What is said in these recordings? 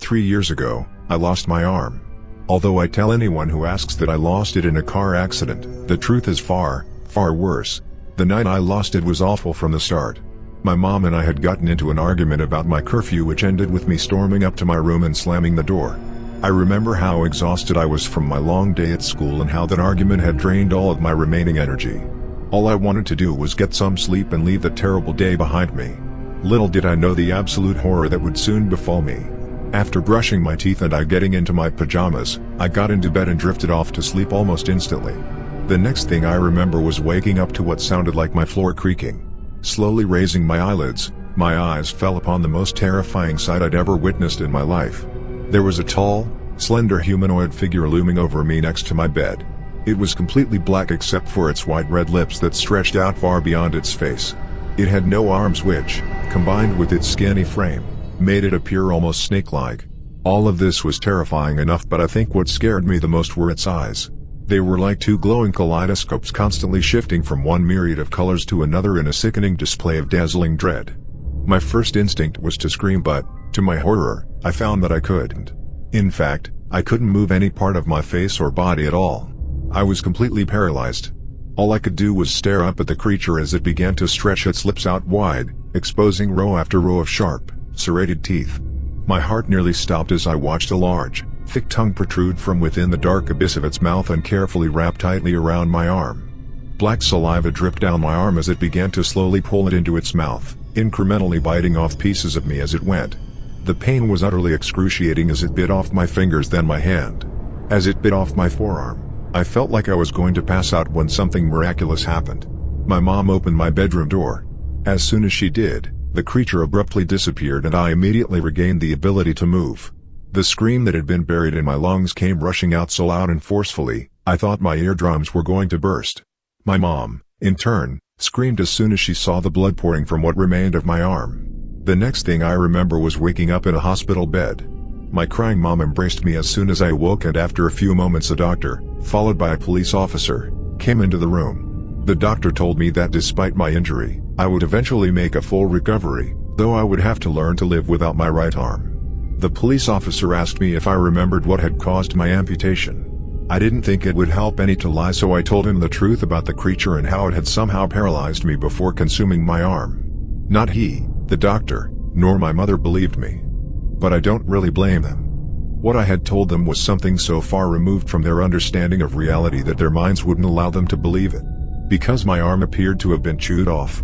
3 years ago, I lost my arm. Although I tell anyone who asks that I lost it in a car accident, the truth is far, far worse. The night I lost it was awful from the start. My mom and I had gotten into an argument about my curfew, which ended with me storming up to my room and slamming the door. I remember how exhausted I was from my long day at school and how that argument had drained all of my remaining energy. All I wanted to do was get some sleep and leave the terrible day behind me. Little did I know the absolute horror that would soon befall me. After brushing my teeth and I getting into my pajamas, I got into bed and drifted off to sleep almost instantly. The next thing I remember was waking up to what sounded like my floor creaking. Slowly raising my eyelids, my eyes fell upon the most terrifying sight I'd ever witnessed in my life. There was a tall, slender humanoid figure looming over me next to my bed. It was completely black except for its wide red lips that stretched out far beyond its face. It had no arms, which, combined with its skinny frame, made it appear almost snake-like. All of this was terrifying enough, but I think what scared me the most were its eyes. They were like two glowing kaleidoscopes, constantly shifting from one myriad of colors to another in a sickening display of dazzling dread. My first instinct was to scream, but, to my horror, I found that I couldn't. In fact, I couldn't move any part of my face or body at all. I was completely paralyzed. All I could do was stare up at the creature as it began to stretch its lips out wide, exposing row after row of sharp, serrated teeth. My heart nearly stopped as I watched a large, thick tongue protrude from within the dark abyss of its mouth and carefully wrap tightly around my arm. Black saliva dripped down my arm as it began to slowly pull it into its mouth, incrementally biting off pieces of me as it went. The pain was utterly excruciating as it bit off my fingers, then my hand. As it bit off my forearm, I felt like I was going to pass out when something miraculous happened. My mom opened my bedroom door. As soon as she did, the creature abruptly disappeared and I immediately regained the ability to move. The scream that had been buried in my lungs came rushing out so loud and forcefully, I thought my eardrums were going to burst. My mom, in turn, screamed as soon as she saw the blood pouring from what remained of my arm. The next thing I remember was waking up in a hospital bed. My crying mom embraced me as soon as I awoke, and after a few moments a doctor, followed by a police officer, came into the room. The doctor told me that despite my injury, I would eventually make a full recovery, though I would have to learn to live without my right arm. The police officer asked me if I remembered what had caused my amputation. I didn't think it would help any to lie, so I told him the truth about the creature and how it had somehow paralyzed me before consuming my arm. Not he, the doctor, nor my mother believed me. But I don't really blame them. What I had told them was something so far removed from their understanding of reality that their minds wouldn't allow them to believe it. Because my arm appeared to have been chewed off.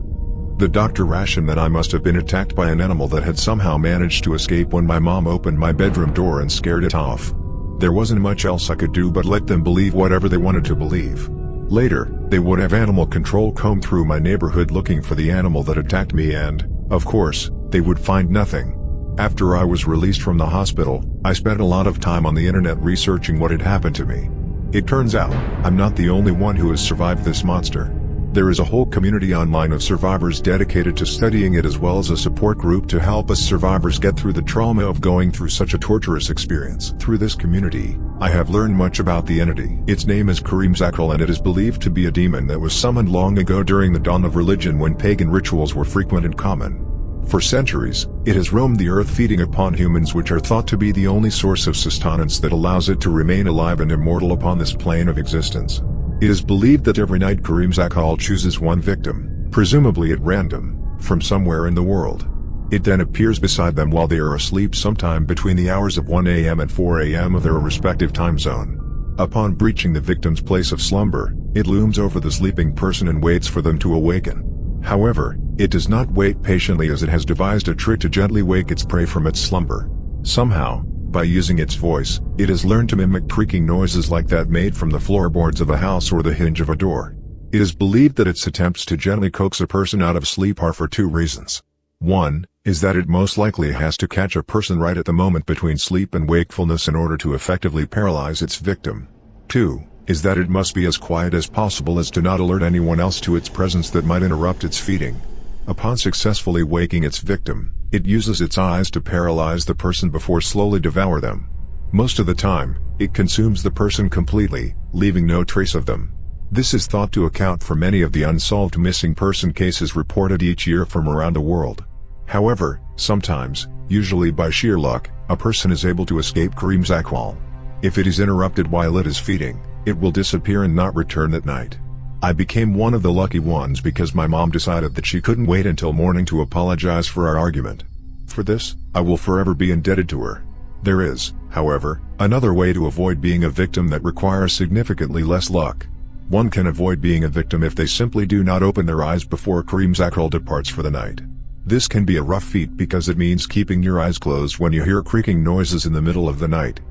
The doctor rationed that I must have been attacked by an animal that had somehow managed to escape when my mom opened my bedroom door and scared it off. There wasn't much else I could do but let them believe whatever they wanted to believe. Later, they would have animal control comb through my neighborhood looking for the animal that attacked me and, of course, they would find nothing. After I was released from the hospital, I spent a lot of time on the internet researching what had happened to me. It turns out, I'm not the only one who has survived this monster. There is a whole community online of survivors dedicated to studying it, as well as a support group to help us survivors get through the trauma of going through such a torturous experience. Through this community, I have learned much about the entity. Its name is Karimzakal, and it is believed to be a demon that was summoned long ago during the dawn of religion, when pagan rituals were frequent and common. For centuries, it has roamed the earth, feeding upon humans, which are thought to be the only source of sustenance that allows it to remain alive and immortal upon this plane of existence. It is believed that every night Karimzakal chooses one victim, presumably at random, from somewhere in the world. It then appears beside them while they are asleep, sometime between the hours of 1 a.m. and 4 a.m. of their respective time zone. Upon breaching the victim's place of slumber, it looms over the sleeping person and waits for them to awaken. However, it does not wait patiently, as it has devised a trick to gently wake its prey from its slumber. Somehow, by using its voice, it has learned to mimic creaking noises like that made from the floorboards of a house or the hinge of a door. It is believed that its attempts to gently coax a person out of sleep are for two reasons. One is that it most likely has to catch a person right at the moment between sleep and wakefulness in order to effectively paralyze its victim. Two is that it must be as quiet as possible as to not alert anyone else to its presence that might interrupt its feeding. Upon successfully waking its victim, it uses its eyes to paralyze the person before slowly devour them. Most of the time, it consumes the person completely, leaving no trace of them. This is thought to account for many of the unsolved missing person cases reported each year from around the world. However, sometimes, Usually by sheer luck, a person is able to escape Kareem Zakwal. If it is interrupted while it is feeding, it will disappear and not return at night. I became one of the lucky ones because my mom decided that she couldn't wait until morning to apologize for our argument. For this, I will forever be indebted to her. There is, however, another way to avoid being a victim that requires significantly less luck. One can avoid being a victim if they simply do not open their eyes before Kareem Zakwal departs for the night. This can be a rough feat because it means keeping your eyes closed when you hear creaking noises in the middle of the night.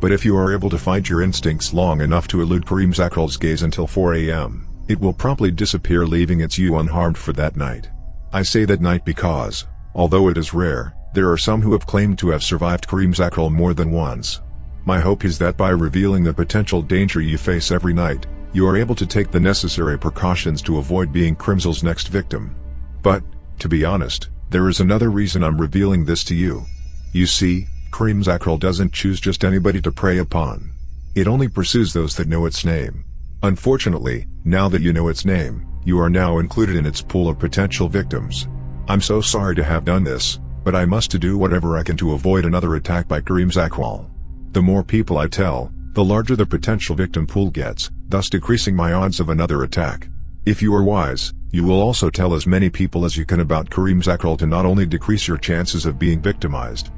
But if you are able to fight your instincts long enough to elude Kareem Zakwal's gaze until 4 a.m., it will promptly disappear, leaving you unharmed for that night. I say that night because, although it is rare, there are some who have claimed to have survived Kareem Zakwal more than once. My hope is that by revealing the potential danger you face every night, you are able to take the necessary precautions to avoid being Kareem's next victim. But, to be honest, there is another reason I'm revealing this to you. You see, Kareem Zakwal doesn't choose just anybody to prey upon. It only pursues those that know its name. Unfortunately, now that you know its name, you are now included in its pool of potential victims. I'm so sorry to have done this, but I must do whatever I can to avoid another attack by Kareem Zakwal. The more people I tell, the larger the potential victim pool gets, thus decreasing my odds of another attack. If you are wise, you will also tell as many people as you can about Kareem Zakwal to not only decrease your chances of being victimized,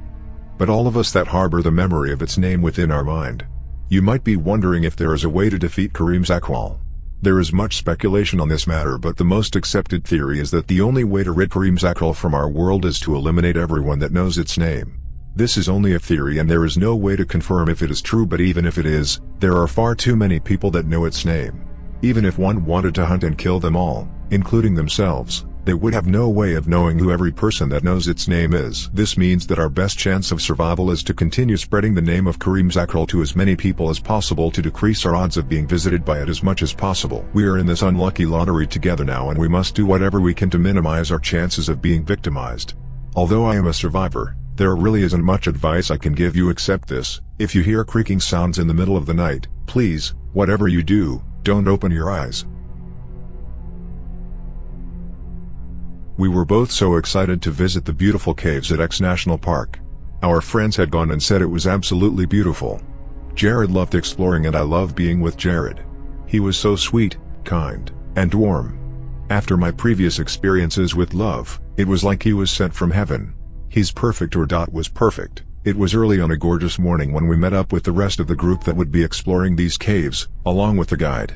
but all of us that harbor the memory of its name within our mind. You might be wondering if there is a way to defeat Kareem Zakwal. There is much speculation on this matter, but the most accepted theory is that the only way to rid Kareem Zakwal from our world is to eliminate everyone that knows its name. This is only a theory and there is no way to confirm if it is true, but even if it is, there are far too many people that know its name. Even if one wanted to hunt and kill them all, including themselves, they would have no way of knowing who every person that knows its name is. This means that our best chance of survival is to continue spreading the name of Kareem Zakwal to as many people as possible to decrease our odds of being visited by it as much as possible. We are in this unlucky lottery together now, and we must do whatever we can to minimize our chances of being victimized. Although I am a survivor, there really isn't much advice I can give you except this: if you hear creaking sounds in the middle of the night, please, whatever you do, don't open your eyes. We were both so excited to visit the beautiful caves at X National Park. Our friends had gone and said it was absolutely beautiful. Jared loved exploring and I loved being with Jared. He was so sweet, kind, and warm. After my previous experiences with love, it was like he was sent from heaven. He's perfect, or was perfect. It was early on a gorgeous morning when we met up with the rest of the group that would be exploring these caves, along with the guide.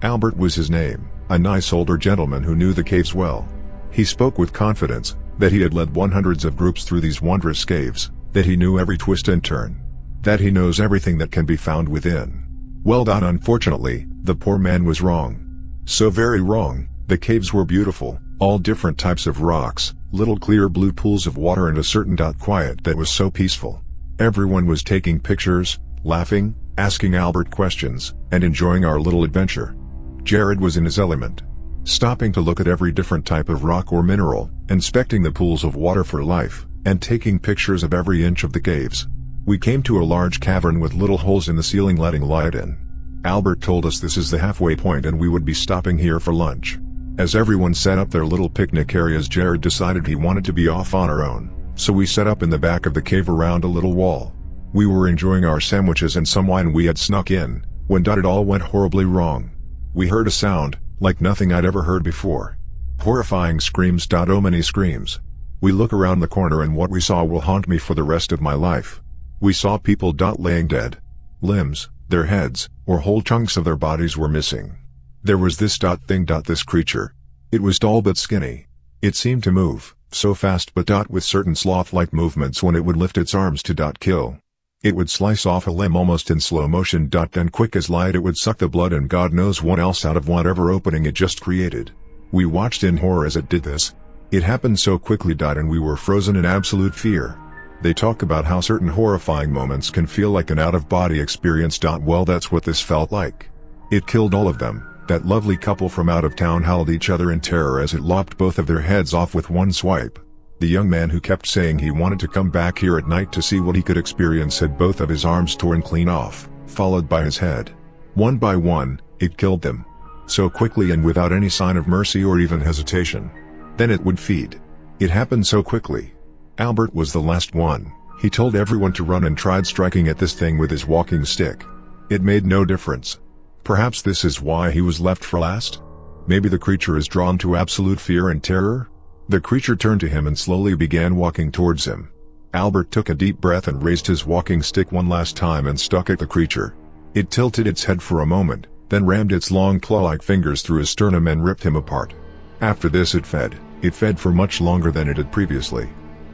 Albert was his name, a nice older gentleman who knew the caves well. He spoke with confidence, that he had led hundreds of groups through these wondrous caves, that he knew every twist and turn, that he knows everything that can be found within. Well done. Unfortunately, the poor man was wrong. So very wrong. The caves were beautiful, all different types of rocks, little clear blue pools of water, and a certain quiet that was so peaceful. Everyone was taking pictures, laughing, asking Albert questions, and enjoying our little adventure. Jared was in his element, stopping to look at every different type of rock or mineral, inspecting the pools of water for life, and taking pictures of every inch of the caves. We came to a large cavern with little holes in the ceiling letting light in. Albert told us this is the halfway point and we would be stopping here for lunch. As everyone set up their little picnic areas, Jared decided he wanted to be off on our own, so we set up in the back of the cave around a little wall. We were enjoying our sandwiches and some wine we had snuck in, when it all went horribly wrong. We heard a sound, like nothing I'd ever heard before. Horrifying screams. Oh, many screams. We look around the corner and what we saw will haunt me for the rest of my life. We saw people laying dead. Limbs, their heads, or whole chunks of their bodies were missing. There was this thing. This creature. It was tall but skinny. It seemed to move, so fast but with certain sloth-like movements when it would lift its arms to kill. It would slice off a limb almost in slow motion. Then quick as light it would suck the blood and God knows what else out of whatever opening it just created. We watched in horror as it did this. It happened so quickly. And we were frozen in absolute fear. They talk about how certain horrifying moments can feel like an out-of-body experience. Well, that's what this felt like. It killed all of them. That lovely couple from out of town howled each other in terror as it lopped both of their heads off with one swipe. The young man who kept saying he wanted to come back here at night to see what he could experience had both of his arms torn clean off, followed by his head. One by one, it killed them. So quickly and without any sign of mercy or even hesitation. Then it would feed. It happened so quickly. Albert was the last one. He told everyone to run and tried striking at this thing with his walking stick. It made no difference. Perhaps this is why he was left for last? Maybe the creature is drawn to absolute fear and terror? The creature turned to him and slowly began walking towards him. Albert took a deep breath and raised his walking stick one last time and struck at the creature. It tilted its head for a moment, then rammed its long claw-like fingers through his sternum and ripped him apart. After this it fed. It fed for much longer than it had previously,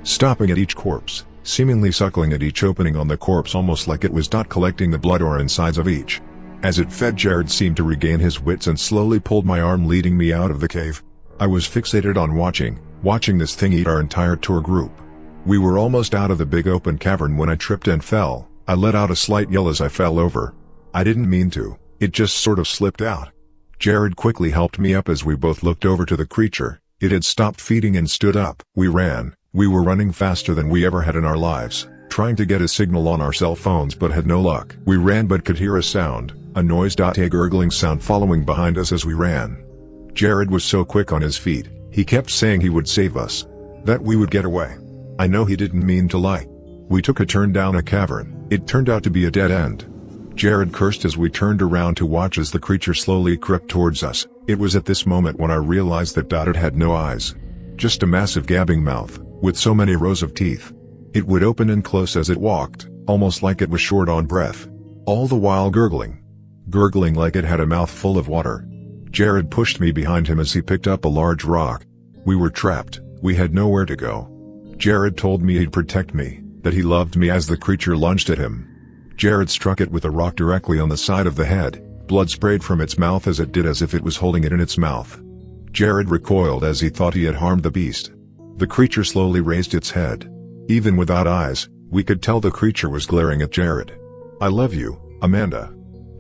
stopping at each corpse, seemingly suckling at each opening on the corpse almost like it was collecting the blood or insides of each. As it fed, Jared seemed to regain his wits and slowly pulled my arm, leading me out of the cave. I was fixated on watching this thing eat our entire tour group. We were almost out of the big open cavern when I tripped and fell. I let out a slight yell as I fell over. I didn't mean to, it just sort of slipped out. Jared quickly helped me up as we both looked over to the creature. It had stopped feeding and stood up. We ran. We were running faster than we ever had in our lives, trying to get a signal on our cell phones but had no luck. We ran but could hear a sound, a noise, a gurgling sound following behind us as we ran. Jared was so quick on his feet, he kept saying he would save us, that we would get away. I know he didn't mean to lie. We took a turn down a cavern. It turned out to be a dead end. Jared cursed as we turned around to watch as the creature slowly crept towards us. It was at this moment when I realized that it had no eyes. Just a massive gabbing mouth, with so many rows of teeth. It would open and close as it walked, almost like it was short on breath. All the while gurgling like it had a mouth full of water. Jared pushed me behind him as he picked up a large rock. We were trapped, we had nowhere to go. Jared told me he'd protect me, that he loved me as the creature lunged at him. Jared struck it with a rock directly on the side of the head. Blood sprayed from its mouth as it did as if it was holding it in its mouth. Jared recoiled as he thought he had harmed the beast. The creature slowly raised its head. Even without eyes, we could tell the creature was glaring at Jared. "I love you, Amanda,"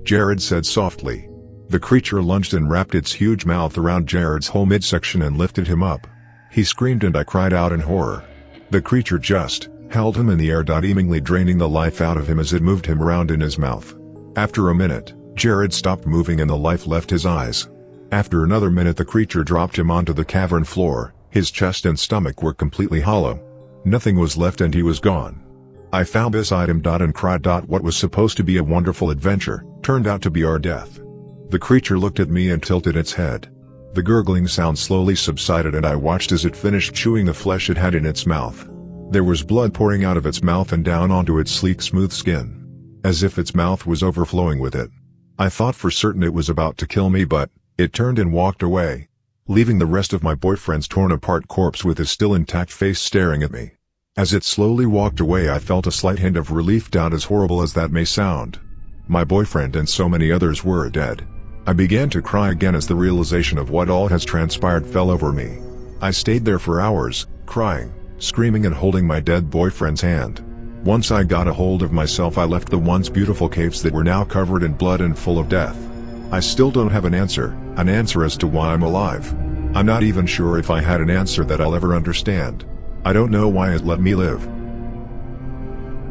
Jared said softly. The creature lunged and wrapped its huge mouth around Jared's whole midsection and lifted him up. He screamed and I cried out in horror. The creature just held him in the air, seemingly draining the life out of him as it moved him around in his mouth. After a minute, Jared stopped moving and the life left his eyes. After another minute, the creature dropped him onto the cavern floor. His chest and stomach were completely hollow. Nothing was left and he was gone. I found beside him and cried. What was supposed to be a wonderful adventure turned out to be our death. The creature looked at me and tilted its head. The gurgling sound slowly subsided and I watched as it finished chewing the flesh it had in its mouth. There was blood pouring out of its mouth and down onto its sleek, smooth skin, as if its mouth was overflowing with it. I thought for certain it was about to kill me, but it turned and walked away, leaving the rest of my boyfriend's torn-apart corpse with his still intact face staring at me. As it slowly walked away, I felt a slight hint of relief, as horrible as that may sound. My boyfriend and so many others were dead. I began to cry again as the realization of what all has transpired fell over me. I stayed there for hours, crying, screaming and holding my dead boyfriend's hand. Once I got a hold of myself, I left the once beautiful caves that were now covered in blood and full of death. I still don't have an answer as to why I'm alive. I'm not even sure if I had an answer that I'll ever understand. I don't know why it let me live.